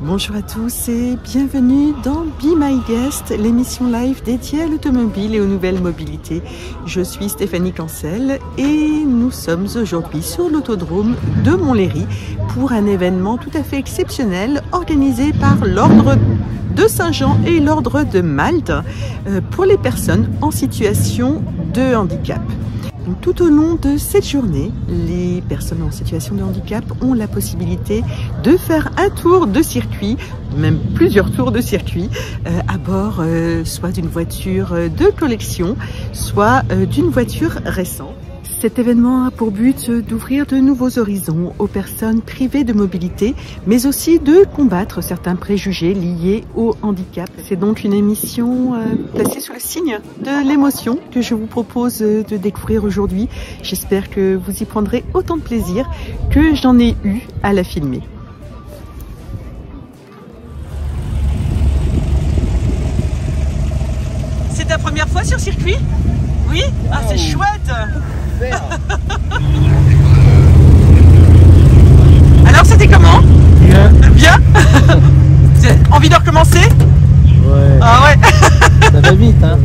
Bonjour à tous et bienvenue dans Be My Guest, l'émission live dédiée à l'automobile et aux nouvelles mobilités. Je suis Stéphanie Cancel et nous sommes aujourd'hui sur l'autodrome de Montlhéry pour un événement tout à fait exceptionnel organisé par l'Ordre de Saint-Jean et l'Ordre de Malte pour les personnes en situation de handicap. Tout au long de cette journée, les personnes en situation de handicap ont la possibilité de faire un tour de circuit, même plusieurs tours de circuit, à bord soit d'une voiture de collection, soit d'une voiture récente. Cet événement a pour but d'ouvrir de nouveaux horizons aux personnes privées de mobilité, mais aussi de combattre certains préjugés liés au handicap. C'est donc une émission placée sous le signe de l'émotion que je vous propose de découvrir aujourd'hui. J'espère que vous y prendrez autant de plaisir que j'en ai eu à la filmer. C'est ta première fois sur circuit? Oui? Ah, c'est chouette! Alors, c'était comment? Bien. Bien? Envie de recommencer? Ouais. Ah ouais. Ça va vite, hein.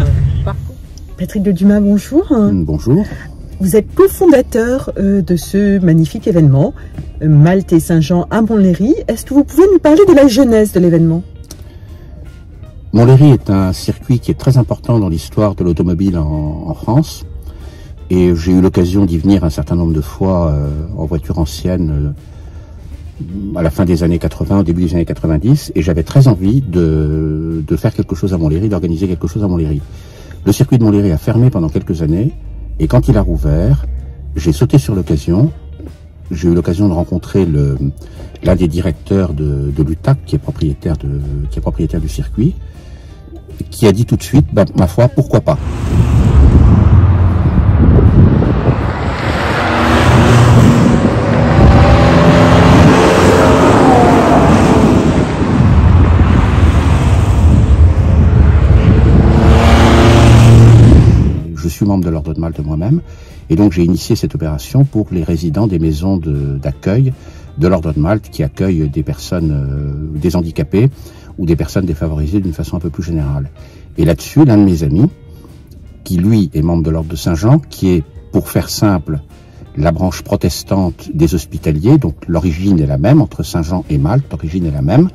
Patrick de Dumas, bonjour. Bonjour. Vous êtes cofondateur de ce magnifique événement, Malte et Saint-Jean à Montlhéry. Est-ce que vous pouvez nous parler de la genèse de l'événement? Montlhéry est un circuit qui est très important dans l'histoire de l'automobile en France. Et j'ai eu l'occasion d'y venir un certain nombre de fois en voiture ancienne à la fin des années 80, au début des années 90. Et j'avais très envie de faire quelque chose à Montlhéry, d'organiser quelque chose à Montlhéry. Le circuit de Montlhéry a fermé pendant quelques années. Et quand il a rouvert, j'ai sauté sur l'occasion. J'ai eu l'occasion de rencontrer l'un des directeurs de l'UTAC, qui est propriétaire du circuit, qui a dit tout de suite, bah, ma foi, pourquoi pas. Je suis membre de l'Ordre de Malte moi-même, et donc j'ai initié cette opération pour les résidents des maisons d'accueil de l'Ordre de Malte qui accueillent des personnes, des handicapés ou des personnes défavorisées d'une façon un peu plus générale. Et là-dessus, l'un de mes amis, qui lui est membre de l'Ordre de Saint-Jean, qui est, pour faire simple, la branche protestante des hospitaliers, donc l'origine est la même, entre Saint-Jean et Malte, l'origine est la même,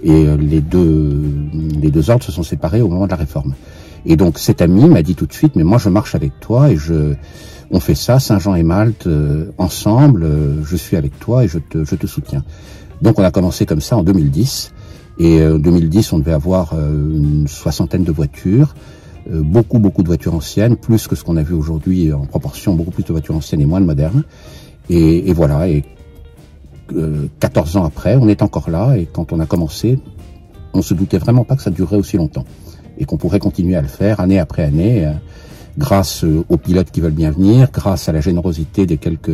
et les deux ordres se sont séparés au moment de la Réforme. Et donc cet ami m'a dit tout de suite, mais moi je marche avec toi et on fait ça, Saint-Jean et Malte, ensemble, je suis avec toi et je te soutiens. Donc on a commencé comme ça en 2010, et en 2010 on devait avoir une soixantaine de voitures, beaucoup de voitures anciennes, plus que ce qu'on a vu aujourd'hui en proportion, beaucoup plus de voitures anciennes et moins de modernes. Et voilà, et 14 ans après, on est encore là, et quand on a commencé, on se doutait vraiment pas que ça durerait aussi longtemps. Et qu'on pourrait continuer à le faire année après année, grâce aux pilotes qui veulent bien venir, grâce à la générosité des quelques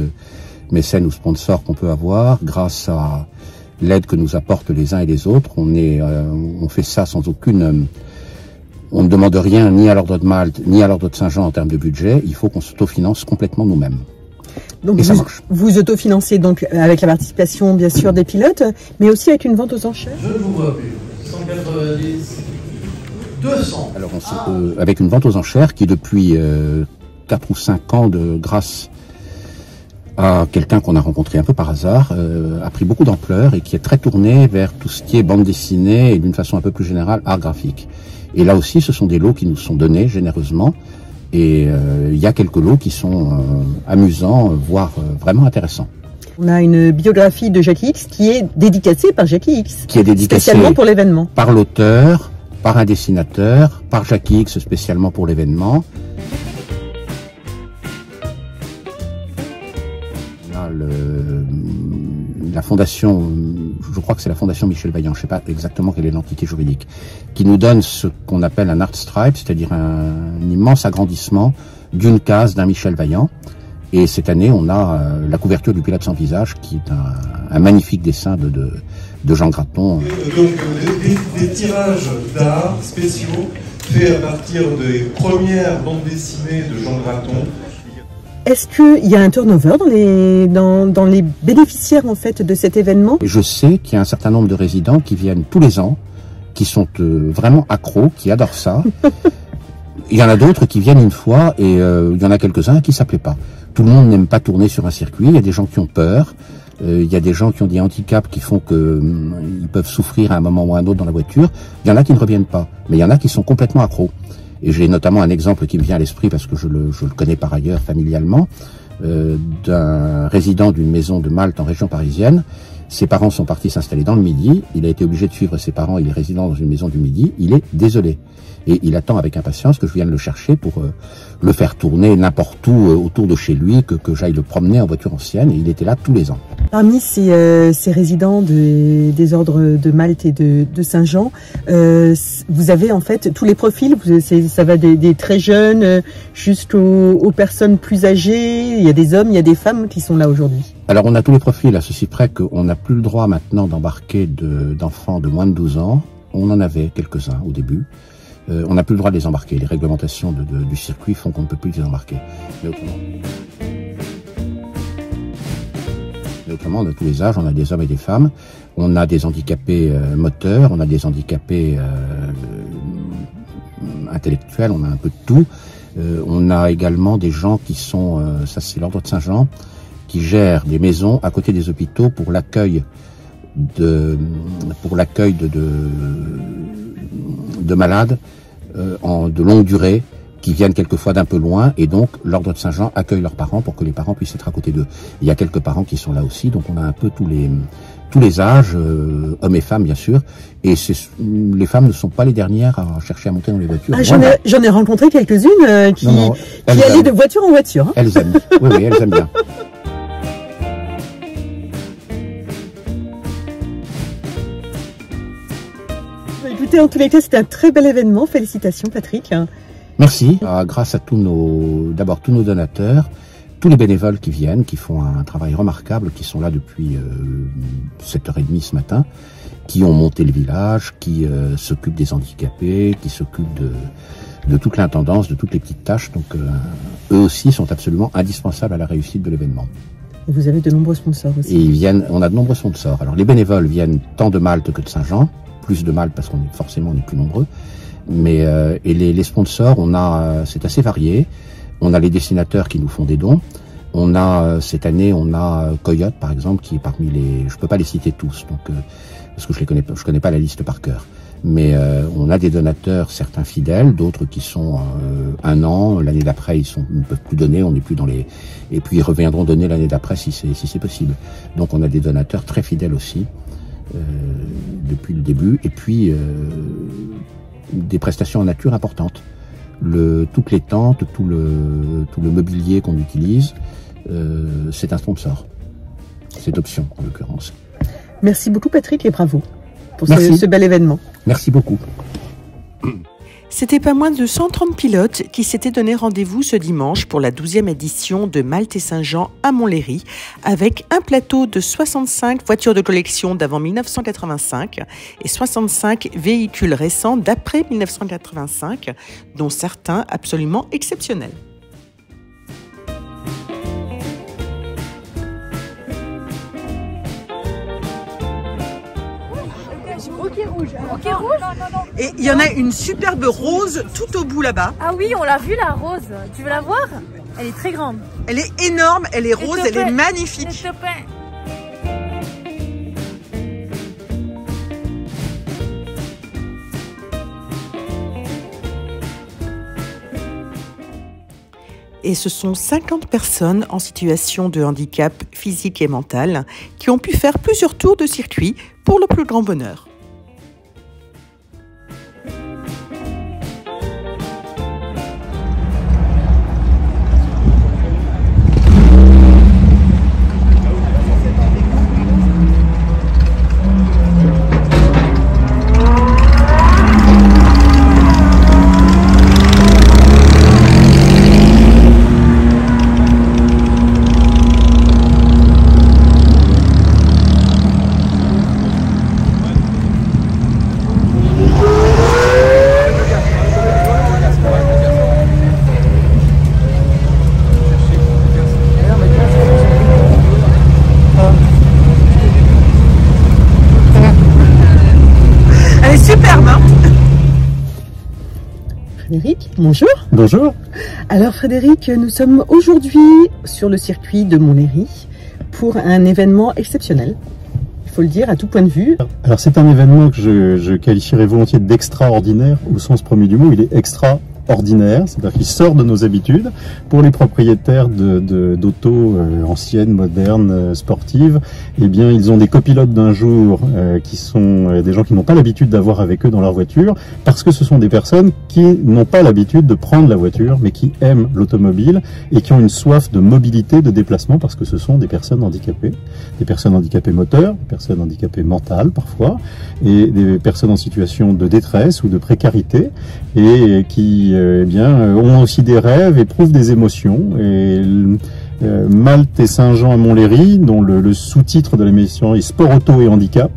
mécènes ou sponsors qu'on peut avoir, grâce à l'aide que nous apportent les uns et les autres. On fait ça sans aucune... on ne demande rien ni à l'Ordre de Malte, ni à l'Ordre de Saint-Jean en termes de budget. Il faut qu'on s'autofinance complètement nous-mêmes. Donc ça marche. Vous autofinancez donc avec la participation bien sûr des pilotes, mais aussi avec une vente aux enchères? Je ne vous vois plus. 190... 200. Alors avec une vente aux enchères qui depuis 4 ou 5 ans, grâce à quelqu'un qu'on a rencontré un peu par hasard, a pris beaucoup d'ampleur et qui est très tourné vers tout ce qui est bande dessinée et d'une façon un peu plus générale art graphique. Et là aussi ce sont des lots qui nous sont donnés généreusement, et il y a quelques lots qui sont amusants, voire vraiment intéressants. On a une biographie de Jackie X qui est dédicacée par Jackie X, qui est dédicacée spécialement pour l'événement, par l'auteur, par un dessinateur, par Jackie X spécialement pour l'événement. La fondation, je crois que c'est la fondation Michel Vaillant, je ne sais pas exactement quelle est l'entité juridique, qui nous donne ce qu'on appelle un art stripe, c'est-à-dire un immense agrandissement d'une case d'un Michel Vaillant. Et cette année, on a la couverture du Pilote sans visage, qui est un magnifique dessin de Jean Graton. Donc des tirages d'art spéciaux faits à partir des premières bandes dessinées de Jean Graton. est-ce qu'il y a un turnover dans les bénéficiaires en fait de cet événement? Je sais qu'il y a un certain nombre de résidents qui viennent tous les ans, qui sont vraiment accros, qui adorent ça. Il y en a d'autres qui viennent une fois et il y en a quelques-uns qui ne s'appelaient pas. Tout le monde n'aime pas tourner sur un circuit, il y a des gens qui ont peur, il y a des gens qui ont des handicaps qui font qu'ils peuvent souffrir à un moment ou à un autre dans la voiture. Il y en a qui ne reviennent pas, mais il y en a qui sont complètement accros. Et j'ai notamment un exemple qui me vient à l'esprit parce que je le connais par ailleurs familialement, d'un résident d'une maison de Malte en région parisienne. Ses parents sont partis s'installer dans le Midi, il a été obligé de suivre ses parents, il est résident dans une maison du Midi, il est désolé. Et il attend avec impatience que je vienne le chercher pour le faire tourner n'importe où autour de chez lui, que j'aille le promener en voiture ancienne, et il était là tous les ans. Parmi ces résidents des ordres de Malte et de Saint-Jean, vous avez en fait tous les profils, ça va des très jeunes jusqu'aux personnes plus âgées, il y a des hommes, il y a des femmes qui sont là aujourd'hui. Alors on a tous les profils, à ceci près qu'on n'a plus le droit maintenant d'embarquer d'enfants de moins de 12 ans, on en avait quelques-uns au début. On n'a plus le droit de les embarquer. Les réglementations du circuit font qu'on ne peut plus les embarquer. Mais autrement, on a tous les âges, on a des hommes et des femmes. On a des handicapés moteurs, on a des handicapés intellectuels, on a un peu de tout. On a également des gens qui sont, ça c'est l'ordre de Saint-Jean, qui gèrent des maisons à côté des hôpitaux pour l'accueil de malades de longue durée qui viennent quelquefois d'un peu loin, et donc l'ordre de Saint-Jean accueille leurs parents pour que les parents puissent être à côté d'eux. Il y a quelques parents qui sont là aussi, donc on a un peu tous les âges, hommes et femmes bien sûr, et les femmes ne sont pas les dernières à chercher à monter dans les voitures. Ah, j'en ai rencontré quelques-unes qui allaient de voiture en voiture. Hein. Elles aiment, oui, elles aiment bien. Écoutez, en tous les cas, c'était un très bel événement. Félicitations, Patrick. Merci. Grâce à tous nos donateurs, tous les bénévoles qui viennent, qui font un travail remarquable, qui sont là depuis 7h30 ce matin, qui ont monté le village, qui s'occupent des handicapés, qui s'occupent de toute l'intendance, de toutes les petites tâches. Donc, eux aussi sont absolument indispensables à la réussite de l'événement. Vous avez de nombreux sponsors aussi. Et on a de nombreux sponsors. Alors, les bénévoles viennent tant de Malte que de Saint-Jean. Plus de Malte parce qu'on est plus nombreux, mais et les sponsors, c'est assez varié. On a les dessinateurs qui nous font des dons. On a cette année, on a Coyote par exemple qui est parmi je peux pas les citer tous, donc parce que je connais pas la liste par cœur. Mais on a des donateurs, certains fidèles, d'autres qui sont un an, l'année d'après ils ne peuvent plus donner, on n'est plus dans les, et puis ils reviendront donner l'année d'après si c'est possible. Donc on a des donateurs très fidèles aussi. Depuis le début, et puis des prestations en nature importantes. Toutes les tentes, tout le mobilier qu'on utilise, c'est un sponsor. C'est Option en l'occurrence. Merci beaucoup Patrick et bravo pour ce bel événement. Merci beaucoup. C'était pas moins de 130 pilotes qui s'étaient donné rendez-vous ce dimanche pour la 12e édition de Malte et Saint-Jean à Montlhéry, avec un plateau de 65 voitures de collection d'avant 1985 et 65 véhicules récents d'après 1985, dont certains absolument exceptionnels. Ok, rouge. Et il y en a une superbe rose tout au bout là-bas. Ah oui, on l'a vue la rose. Tu veux la voir? Elle est très grande. Elle est énorme, elle est rose, elle est magnifique. S'il te plaît. Et ce sont 50 personnes en situation de handicap physique et mental qui ont pu faire plusieurs tours de circuit pour le plus grand bonheur. c'est superbe, hein. Frédéric, bonjour. Bonjour. Alors Frédéric, nous sommes aujourd'hui sur le circuit de Montlhéry pour un événement exceptionnel. Il faut le dire à tout point de vue. Alors c'est un événement que je qualifierais volontiers d'extraordinaire au sens premier du mot. Il est extraordinaire, c'est-à-dire qu'il sort de nos habitudes. Pour les propriétaires d'autos anciennes, modernes, sportives, eh bien ils ont des copilotes d'un jour qui sont des gens qui n'ont pas l'habitude d'avoir avec eux dans leur voiture, parce que ce sont des personnes qui n'ont pas l'habitude de prendre la voiture, mais qui aiment l'automobile et qui ont une soif de mobilité, de déplacement, parce que ce sont des personnes handicapées moteurs, des personnes handicapées mentales parfois, et des personnes en situation de détresse ou de précarité, et qui ont aussi des rêves, éprouvent des émotions. Et Malte et Saint-Jean à Montlhéry, dont le sous-titre de l'émission est Sport, Auto et Handicap,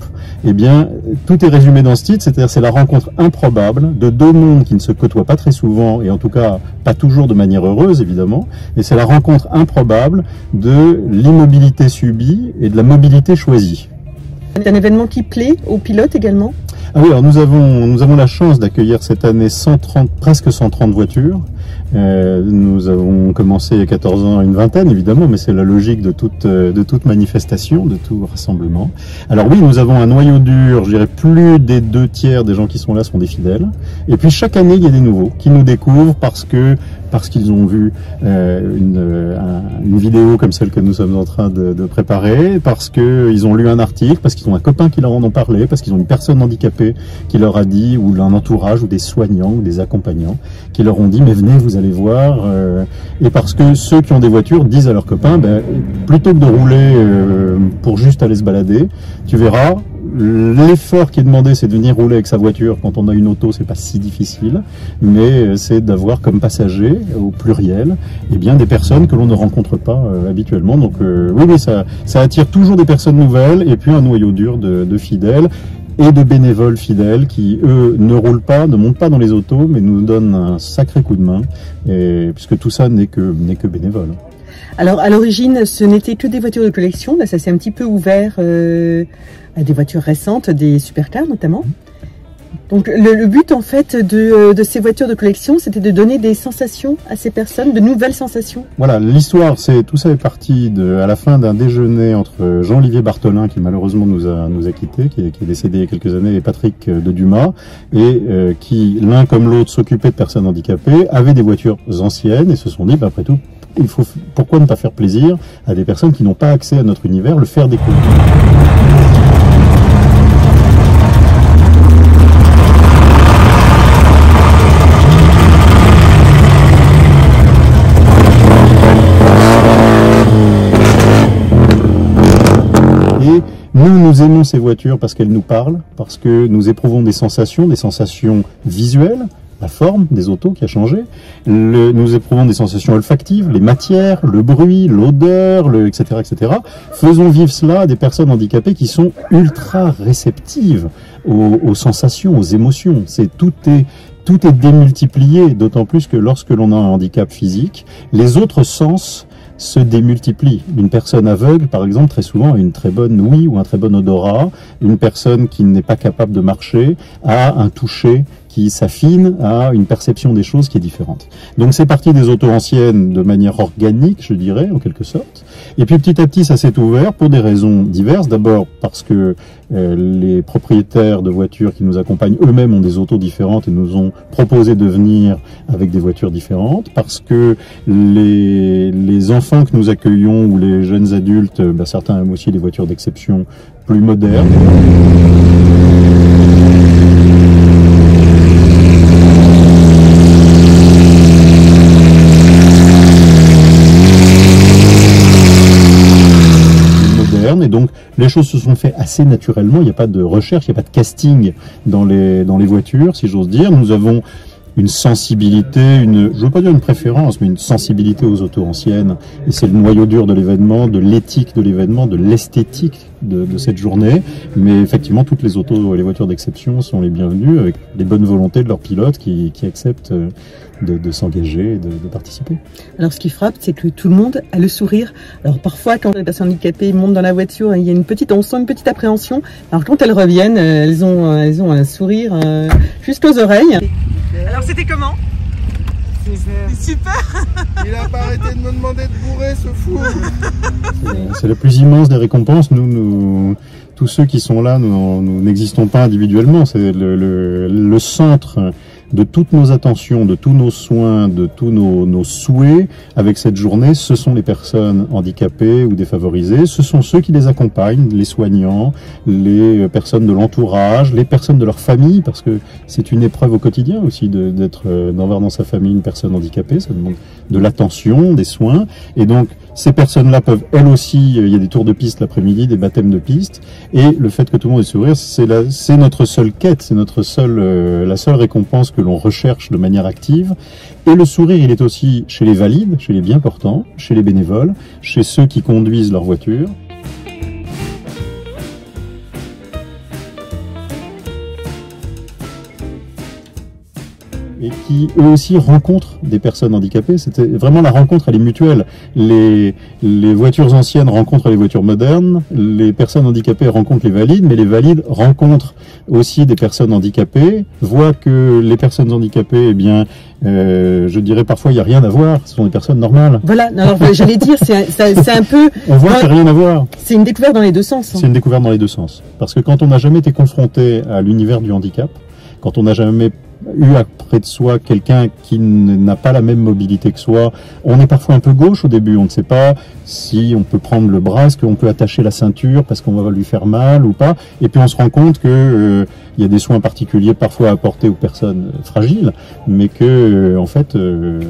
eh bien, tout est résumé dans ce titre, c'est-à-dire c'est la rencontre improbable de deux mondes qui ne se côtoient pas très souvent, et en tout cas pas toujours de manière heureuse évidemment, et c'est la rencontre improbable de l'immobilité subie et de la mobilité choisie. C'est un événement qui plaît aux pilotes également? Ah oui, alors nous avons la chance d'accueillir cette année presque 130 voitures. Nous avons commencé il y a 14 ans une vingtaine évidemment, mais c'est la logique de toute manifestation, de tout rassemblement. Alors oui, nous avons un noyau dur, je dirais plus des 2/3 des gens qui sont là sont des fidèles. Et puis chaque année, il y a des nouveaux qui nous découvrent parce qu'ils ont vu une vidéo comme celle que nous sommes en train de préparer, parce qu'ils ont lu un article, parce qu'ils ont un copain qui leur en ont parlé, parce qu'ils ont une personne handicapée qui leur a dit, ou un entourage, ou des soignants, ou des accompagnants, qui leur ont dit, mais venez, vous allez voir. Et parce que ceux qui ont des voitures disent à leurs copains, plutôt que de rouler pour juste aller se balader, tu verras, l'effort qui est demandé, c'est de venir rouler avec sa voiture. Quand on a une auto, c'est pas si difficile, mais c'est d'avoir comme passagers, au pluriel, des personnes que l'on ne rencontre pas habituellement. Donc oui, ça attire toujours des personnes nouvelles, et puis un noyau dur de fidèles et de bénévoles fidèles qui, eux, ne roulent pas, ne montent pas dans les autos, mais nous donnent un sacré coup de main, puisque tout ça n'est que bénévole. Alors, à l'origine, ce n'était que des voitures de collection. Là, ça s'est un petit peu ouvert à des voitures récentes, des supercars notamment. Donc, le but, en fait, de ces voitures de collection, c'était de donner des sensations à ces personnes, de nouvelles sensations. Voilà, l'histoire, tout ça est parti à la fin d'un déjeuner entre Jean-Olivier Bartholin, qui malheureusement nous a quittés, qui est décédé il y a quelques années, et Patrick de Dumas, et qui, l'un comme l'autre, s'occupaient de personnes handicapées, avaient des voitures anciennes, et se sont dit, après tout, pourquoi ne pas faire plaisir à des personnes qui n'ont pas accès à notre univers, le faire découvrir. Et nous aimons ces voitures parce qu'elles nous parlent, parce que nous éprouvons des sensations visuelles, la forme des autos qui a changé. Nous éprouvons des sensations olfactives, les matières, le bruit, l'odeur, etc., etc. Faisons vivre cela à des personnes handicapées qui sont ultra réceptives aux sensations, aux émotions. Tout est démultiplié, d'autant plus que lorsque l'on a un handicap physique, les autres sens se démultiplient. Une personne aveugle, par exemple, très souvent a une très bonne ouïe ou un très bon odorat. Une personne qui n'est pas capable de marcher a un toucher qui s'affine à une perception des choses qui est différente. Donc c'est parti des autos anciennes de manière organique, je dirais, en quelque sorte. Et puis petit à petit, ça s'est ouvert pour des raisons diverses. D'abord parce que les propriétaires de voitures qui nous accompagnent eux-mêmes ont des autos différentes et nous ont proposé de venir avec des voitures différentes. Parce que les enfants que nous accueillons ou les jeunes adultes, certains aiment aussi des voitures d'exception plus modernes. Et donc les choses se sont faites assez naturellement, il n'y a pas de recherche, il n'y a pas de casting dans les voitures, si j'ose dire. Nous avons une sensibilité, je veux pas dire une préférence, mais une sensibilité aux autos anciennes. Et c'est le noyau dur de l'événement, de l'éthique de l'événement, de l'esthétique de cette journée. Mais effectivement, toutes les autos et les voitures d'exception sont les bienvenues, avec les bonnes volontés de leurs pilotes qui acceptent de s'engager et de participer. Alors, ce qui frappe, c'est que tout le monde a le sourire. Alors, parfois, quand les personnes handicapées montent dans la voiture, il y a on sent une petite appréhension. Alors, quand elles reviennent, elles ont un sourire jusqu'aux oreilles. Alors, c'était comment? Super. Il a pas arrêté de me demander de bourrer, ce fou. C'est la plus immense des récompenses. Nous, tous ceux qui sont là, nous n'existons pas individuellement. C'est le centre de toutes nos attentions, de tous nos soins, de tous nos souhaits avec cette journée. Ce sont les personnes handicapées ou défavorisées. Ce sont ceux qui les accompagnent, les soignants, les personnes de l'entourage, les personnes de leur famille, parce que c'est une épreuve au quotidien aussi d'avoir dans sa famille une personne handicapée. Ça demande de l'attention, des soins. Et donc, ces personnes-là peuvent, elles aussi, il y a des tours de piste l'après-midi, des baptêmes de piste. Et le fait que tout le monde ait sourire, c'est notre seule quête, c'est la seule récompense que l'on recherche de manière active. Et le sourire, il est aussi chez les valides, chez les bien portants, chez les bénévoles, chez ceux qui conduisent leur voiture. Et qui, eux aussi, rencontrent des personnes handicapées. C'était vraiment la rencontre, elle est mutuelle. Les voitures anciennes rencontrent les voitures modernes, les personnes handicapées rencontrent les valides, mais les valides rencontrent aussi des personnes handicapées, voient que les personnes handicapées, eh bien, je dirais parfois, il n'y a rien à voir, ce sont des personnes normales. Voilà, alors j'allais dire, c'est un peu... On voit qu'il n'y a rien à voir. C'est une découverte dans les deux sens. C'est une découverte dans les deux sens. Parce que quand on n'a jamais été confronté à l'univers du handicap, quand on n'a jamais eu près de soi quelqu'un qui n'a pas la même mobilité que soi, on est parfois un peu gauche au début, on ne sait pas si on peut prendre le bras, est-ce qu'on peut attacher la ceinture parce qu'on va lui faire mal ou pas, et puis on se rend compte que il y a des soins particuliers parfois à apporter aux personnes fragiles, mais que en fait on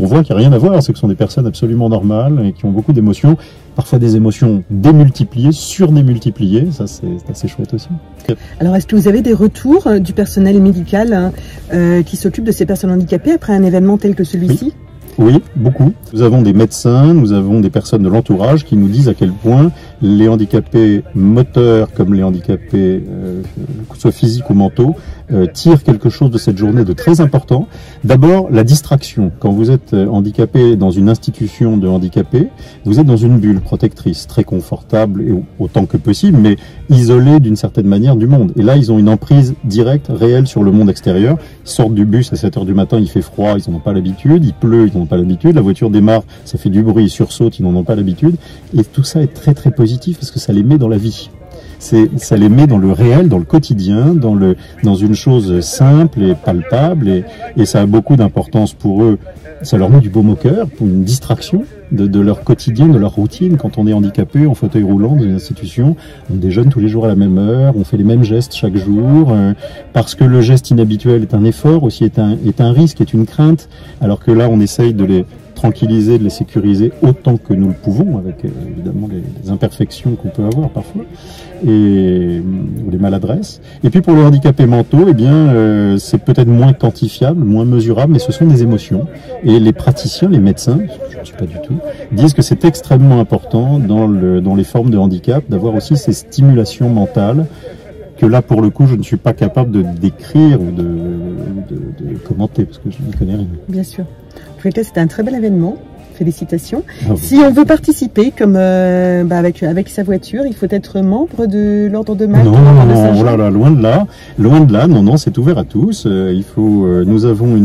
voit qu'il n'y a rien à voir, c'est que ce sont des personnes absolument normales et qui ont beaucoup d'émotions, parfois des émotions démultipliées, surdémultipliées, ça c'est assez chouette aussi. Alors est-ce que vous avez des retours du personnel médical qui s'occupe de ces personnes handicapées après un événement tel que celui-ci ? Oui, beaucoup. Nous avons des médecins, nous avons des personnes de l'entourage qui nous disent à quel point les handicapés moteurs comme les handicapés, que ce soit physiques ou mentaux, tirent quelque chose de cette journée de très important. D'abord, la distraction. Quand vous êtes handicapé dans une institution de handicapés, vous êtes dans une bulle protectrice, très confortable et autant que possible, mais isolée d'une certaine manière du monde. Et là, ils ont une emprise directe, réelle sur le monde extérieur. Ils sortent du bus à 7 h du matin, il fait froid, ils n'en ont pas l'habitude, il pleut, ils n'en ont pas l'habitude, la voiture démarre, ça fait du bruit, ils sursautent, ils n'en ont pas l'habitude. Et tout ça est très très positif parce que ça les met dans la vie. Ça les met dans le réel, dans le quotidien, dans une chose simple et palpable, et ça a beaucoup d'importance pour eux. Ça leur met du baume au cœur, pour une distraction de leur quotidien, de leur routine. Quand on est handicapé en fauteuil roulant dans une institution, on déjeune tous les jours à la même heure, on fait les mêmes gestes chaque jour, parce que le geste inhabituel est un effort, aussi est un risque, est une crainte, alors que là on essaye de les tranquilliser, de les sécuriser autant que nous le pouvons, avec évidemment les imperfections qu'on peut avoir parfois, ou les maladresses. Et puis pour les handicapés mentaux, eh bien, c'est peut-être moins quantifiable, moins mesurable, mais ce sont des émotions. Et les praticiens, les médecins, je ne suis pas du tout, disent que c'est extrêmement important dans les formes de handicap d'avoir aussi ces stimulations mentales que là, pour le coup, je ne suis pas capable de décrire ou de commenter, parce que je ne connais rien. Bien sûr. En tout cas, c'était un très bel événement. Félicitations. Ah, si on veut participer comme avec sa voiture, il faut être membre de l'ordre de Malte. Non, là, loin de là. Non, c'est ouvert à tous. Nous avons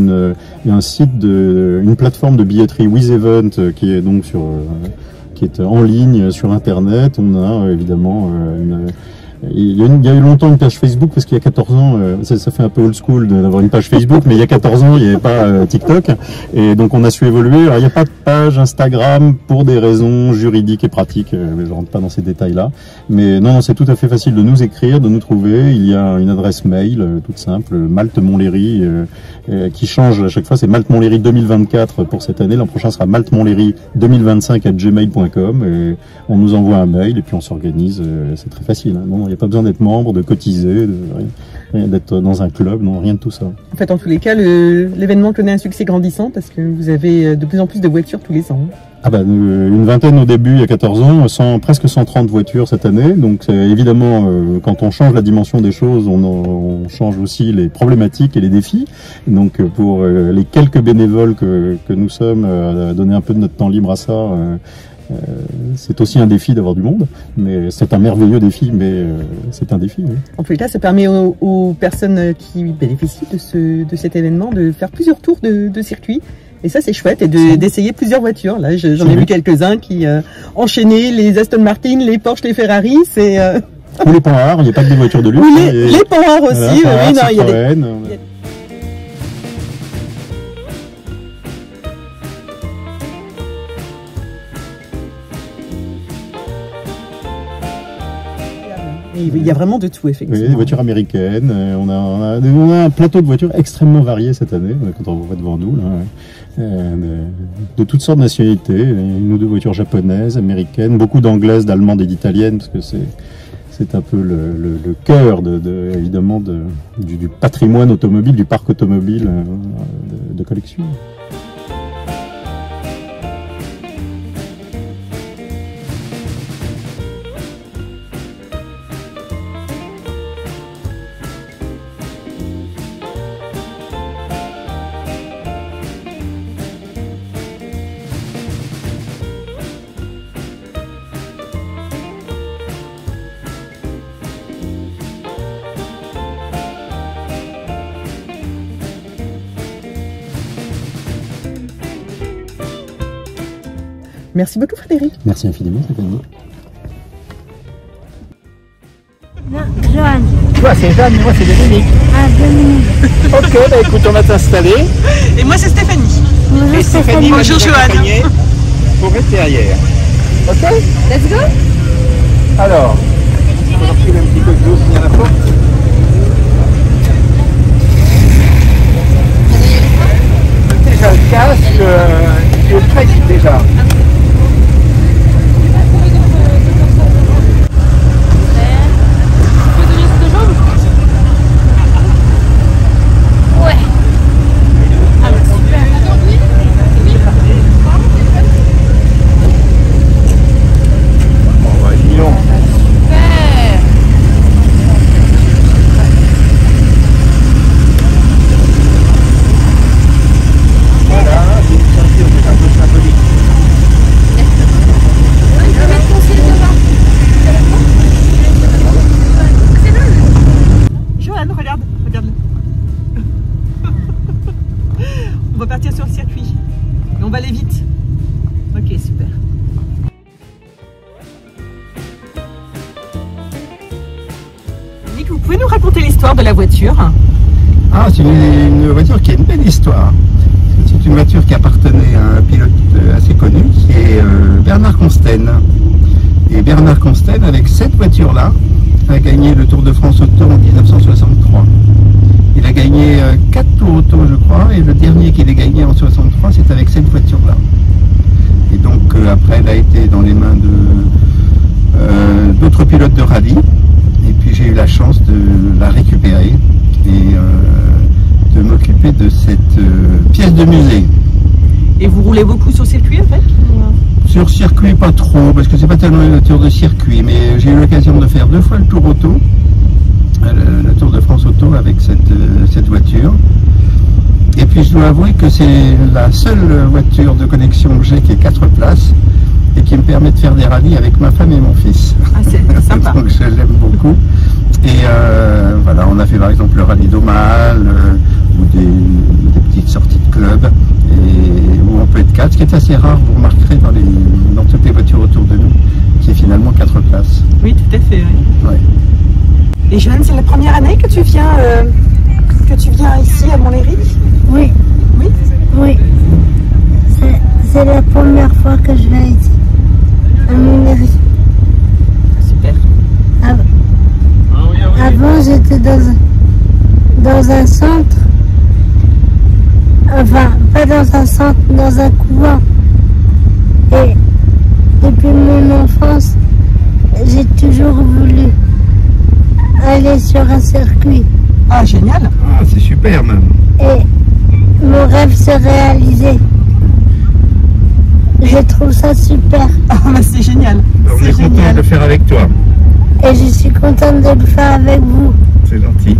un site une plateforme de billetterie WizEvent qui est donc qui est en ligne sur Internet. On a évidemment il y a eu longtemps une page Facebook parce qu'il y a 14 ans, ça fait un peu old school d'avoir une page Facebook, mais il y a 14 ans il n'y avait pas TikTok, et donc on a su évoluer. Alors il n'y a pas de page Instagram pour des raisons juridiques et pratiques, je ne rentre pas dans ces détails-là, mais non, c'est tout à fait facile de nous écrire, de nous trouver. Il y a une adresse mail toute simple, Malte Montlhéry, qui change à chaque fois, c'est Malte Montlhéry 2024 pour cette année, l'an prochain sera Malte Montlhéry 2025 @gmail.com, et on nous envoie un mail et puis on s'organise, c'est très facile, hein. Non, il n'y a pas pas besoin d'être membre, de cotiser, rien d'être dans un club, non, rien de tout ça. En fait, en tous les cas, l'événement connaît un succès grandissant parce que vous avez de plus en plus de voitures tous les ans. Ah bah, une vingtaine au début, il y a 14 ans, presque 130 voitures cette année. Donc évidemment, quand on change la dimension des choses, on change aussi les problématiques et les défis. Donc pour les quelques bénévoles que nous sommes, à donner un peu de notre temps libre à ça, c'est aussi un défi d'avoir du monde. Mais c'est un merveilleux défi, mais c'est un défi. Oui. En tous les cas, ça permet aux personnes qui bénéficient de cet événement de faire plusieurs tours de circuit. Et ça, c'est chouette, et d'essayer plusieurs voitures. Là, j'en ai vu quelques-uns qui enchaînaient les Aston Martin, les Porsche, les Ferrari. C'est ou les Panhard, il n'y a pas que des voitures de luxe. Ou les Panhard aussi. Voilà, oui, non, il y a des... Il y a vraiment de tout, effectivement. Oui, des voitures américaines. On a un plateau de voitures extrêmement varié cette année, quand on voit devant nous. Là, de toutes sortes de nationalités. Une ou deux voitures japonaises, américaines, beaucoup d'anglaises, d'allemandes et d'italiennes, parce que c'est un peu le cœur évidemment du patrimoine automobile, du parc automobile de collection. Merci beaucoup, Frédéric. Merci infiniment, Stéphanie. Non, Joanne. Toi, c'est Jeanne, mais moi, c'est Dominique. Ah, Dominique. Ok, bah écoute, on va t'installer. Et moi, c'est Stéphanie. Bonjour, Stéphanie. Bonjour, Joanne. Pour rester derrière. Ok? Let's go. Alors, on va reculer un petit peu de l'eau s'il y a la porte. Déjà, le casque, il est prêt déjà. On va partir sur le circuit. Et on va aller vite. Ok, super. Nick, vous pouvez nous raconter l'histoire de la voiture? Ah, c'est une voiture qui a une belle histoire. C'est une voiture qui appartenait à un pilote assez connu, qui est Bernard Consten. Et Bernard Consten, avec cette voiture-là, a gagné le Tour de France Auto en 1963. Il a gagné 4 tours auto, je crois, et le dernier qu'il a gagné en 63, c'est avec cette voiture-là. Et donc après, elle a été dans les mains d'autres pilotes de rallye. Et puis j'ai eu la chance de la récupérer et de m'occuper de cette pièce de musée. Et vous roulez beaucoup sur circuit, en fait? Sur circuit, pas trop, parce que c'est pas tellement une voiture de circuit, mais j'ai eu l'occasion de faire 2 fois le Tour auto. Le Tour de France Auto avec cette voiture. Et puis je dois avouer que c'est la seule voiture de connexion que j'ai qui est 4 places et qui me permet de faire des rallyes avec ma femme et mon fils. Ah, c'est sympa. Donc je l'aime beaucoup. Et voilà, on a fait par exemple le rallye d'Aumale ou des petites sorties de club et où on peut être 4, ce qui est assez rare, vous remarquerez dans toutes les voitures autour de nous, qui est finalement 4 places. Oui, tout à fait. Oui. Ouais. Et Joanne, c'est la première année que tu viens ici à Montlhéry? Oui. Oui? Oui. C'est la première fois que je viens ici, à Montlhéry. Super. Avant, j'étais dans un centre. Enfin, pas dans un centre, dans un couvent. Et depuis mon enfance, j'ai toujours voulu aller sur un circuit. Ah, génial. Ah, c'est super même. Et mon rêve s'est réalisé. Je trouve ça super. Ah, bah, c'est génial. On est content de le faire avec toi. Et je suis contente de le faire avec vous. C'est gentil.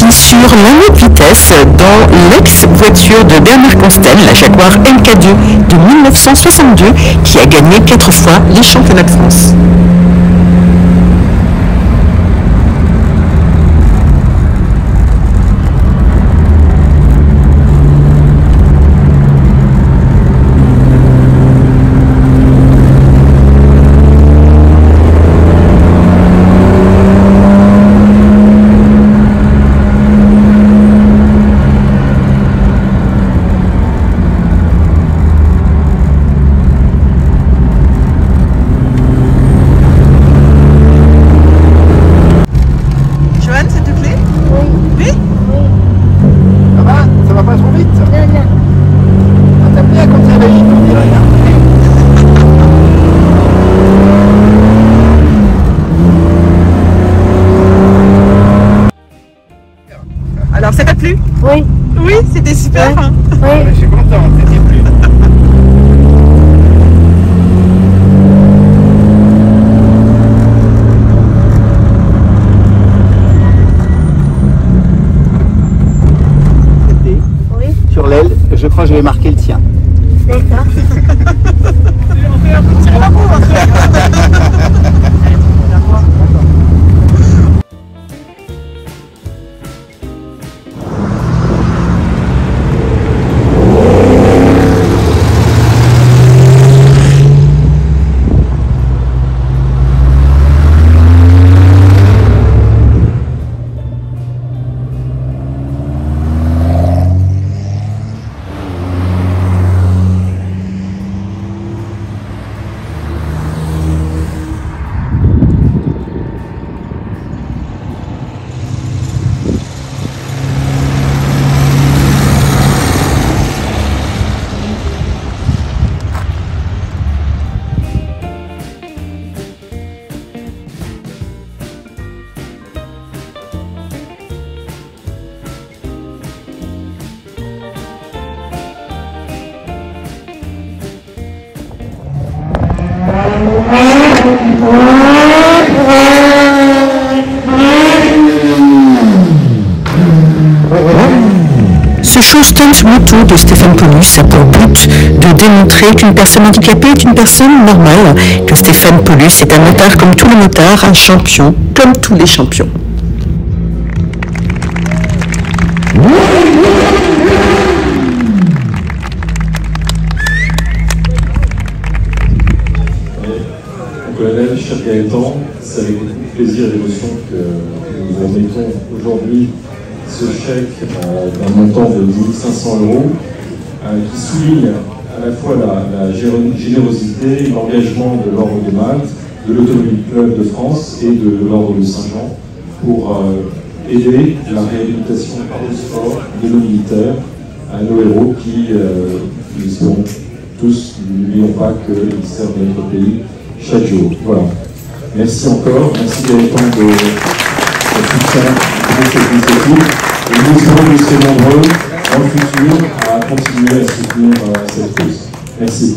Sur la haute vitesse dans l'ex-voiture de Bernard Constel, la Jaguar MK2 de 1962, qui a gagné 4 fois les championnats de France. Alors, ça t'a plu? Oui. Oui, c'était super. Oui. Oui. Je suis content, c'était plus. Oui. Sur l'aile, je crois que je vais marquer le tien. D'accord. On fait un petit bravo, un truc. Ce show stunt moto de Stéphane Paulus a pour but de démontrer qu'une personne handicapée est une personne normale, que Stéphane Paulus est un motard comme tous les motards, un champion comme tous les champions. Colonel, cher Gaëtan, c'est avec beaucoup de plaisir et d'émotion que nous remettons aujourd'hui ce chèque d'un montant de 1500 €, qui souligne à la fois la générosité et l'engagement de l'Ordre de Malte, de l'Automobile Club de France et de l'Ordre de Saint-Jean pour aider la réhabilitation par le sport de nos militaires, nos héros qui, nous espérons tous, n'oublions pas qu'ils servent notre pays chaque jour. Voilà. Merci encore, merci Gaëtan de soutien de cette initiative. Et nous espérons que vous serez nombreux dans le futur à continuer à soutenir cette cause. Merci.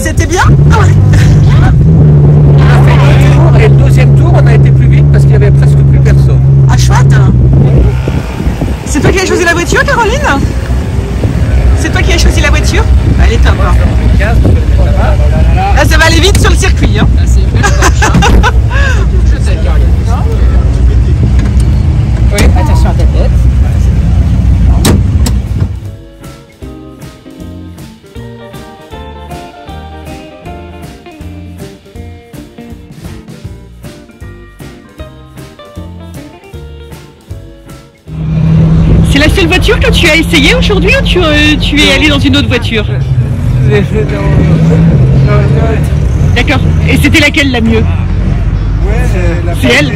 C'était bien? On a fait le tour et le deuxième tour on a été plus vite parce qu'il y avait presque plus personne. Ah chouette! C'est toi qui as choisi la voiture, Caroline? C'est toi qui as choisi la voiture? Elle est top. Là ça va aller vite sur le circuit. Hein. Oui, attention à ta tête. C'est la seule voiture que tu as essayée aujourd'hui ou tu es allé dans une autre voiture? D'accord. Et c'était laquelle la mieux? Ouais, c'est elle.